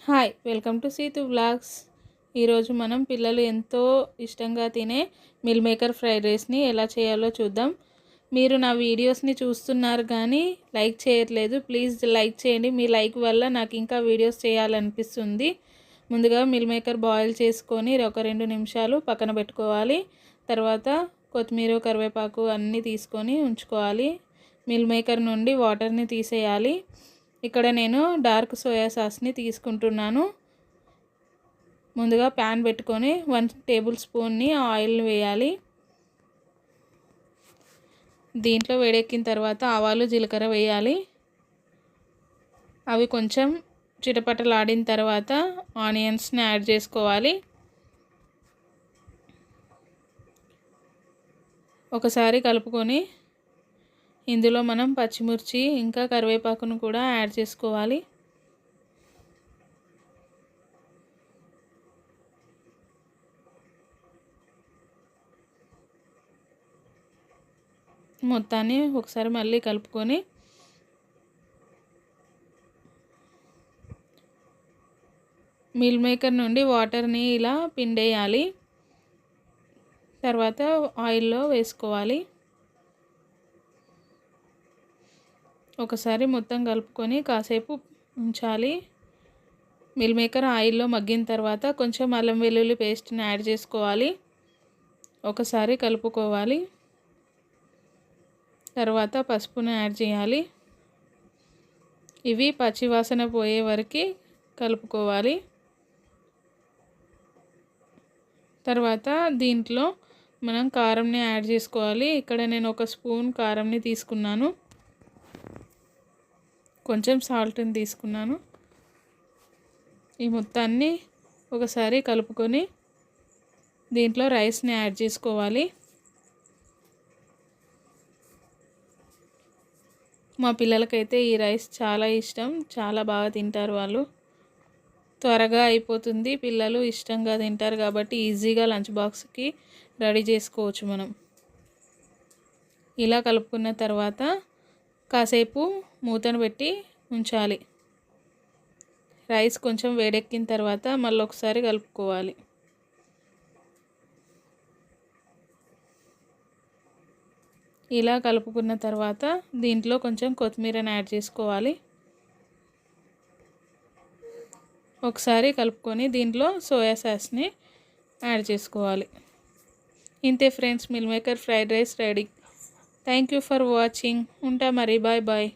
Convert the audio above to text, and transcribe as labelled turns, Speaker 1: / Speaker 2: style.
Speaker 1: Hi welcome to Seetu vlogs. ఈరోజు మనం పిల్లలు ఎంతో ఇష్టంగా తినే మిల్ మేకర్ ఫ్రైడ్ రైస్ని ఎలా చేయాలో చూద్దాం. మీరు నా వీడియోస్ని చూస్తున్నారు కానీ లైక్ చేయట్లేదు. ప్లీజ్ లైక్ చేయండి. మీ లైక్ వల్ల నాకు ఇంకా వీడియోస్ చేయాలనిపిస్తుంది. ముందుగా మిల్ మేకర్ బాయిల్ చేసుకొని ఒక 2 నిమిషాలు పక్కన పెట్టుకోవాలి. తర్వాత కొత్తిమీర కరివేపాకు అన్నీ తీసుకొని ఉంచుకోవాలి. మిల్ మేకర్ నుండి వాటర్ని తీసేయాలి. ఇక్కడ నేను డార్క్ సోయా సాస్ని తీసుకుంటున్నాను. ముందుగా ప్యాన్ పెట్టుకొని 1 టేబుల్ స్పూన్ని ఆయిల్ వేయాలి. దీంట్లో వేడెక్కిన తర్వాత ఆవాలు జీలకర్ర వేయాలి. అవి కొంచెం చిటపటలాడిన తర్వాత ఆనియన్స్ని యాడ్ చేసుకోవాలి. ఒకసారి కలుపుకొని ఇందులో మనం పచ్చిమిర్చి ఇంకా కరివేపాకును కూడా యాడ్ చేసుకోవాలి. మొత్తాన్ని ఒకసారి మళ్ళీ కలుపుకొని మిల్ మేకర్ నుండి వాటర్ని ఇలా పిండేయాలి. తర్వాత ఆయిల్లో వేసుకోవాలి. ఒకసారి మొత్తం కలుపుకొని కాసేపు ఉంచాలి. మిల్ మేకర్ ఆయిల్లో మగ్గిన తర్వాత కొంచెం అల్లం వెల్లుల్లి పేస్ట్ని యాడ్ చేసుకోవాలి. ఒకసారి కలుపుకోవాలి. తర్వాత పసుపుని యాడ్ చేయాలి. ఇవి పచ్చివాసన పోయే వరకు కలుపుకోవాలి. తర్వాత దీంట్లో మనం కారంని యాడ్ చేసుకోవాలి. ఇక్కడ నేను 1 స్పూన్ కారంని తీసుకున్నాను. కొంచెం సాల్ట్ని తీసుకున్నాను. ఈ మొత్తాన్ని ఒకసారి కలుపుకొని దీంట్లో రైస్ని యాడ్ చేసుకోవాలి. మా పిల్లలకైతే ఈ రైస్ చాలా ఇష్టం. చాలా బాగా తింటారు వాళ్ళు. త్వరగా అయిపోతుంది. పిల్లలు ఇష్టంగా తింటారు కాబట్టి ఈజీగా లంచ్ బాక్స్కి రెడీ చేసుకోవచ్చు మనం. ఇలా కలుపుకున్న తర్వాత కాసేపు మూతను పెట్టి ఉంచాలి. రైస్ కొంచెం వేడెక్కిన తర్వాత మళ్ళీ ఒకసారి కలుపుకోవాలి. ఇలా కలుపుకున్న తర్వాత దీంట్లో కొంచెం కొత్తిమీరని యాడ్ చేసుకోవాలి. ఒకసారి కలుపుకొని దీంట్లో సోయా సాస్ని యాడ్ చేసుకోవాలి. ఇంతే friends, meal maker fried rice ready. Thank you for watching. ఉంటా మరి. Bye bye.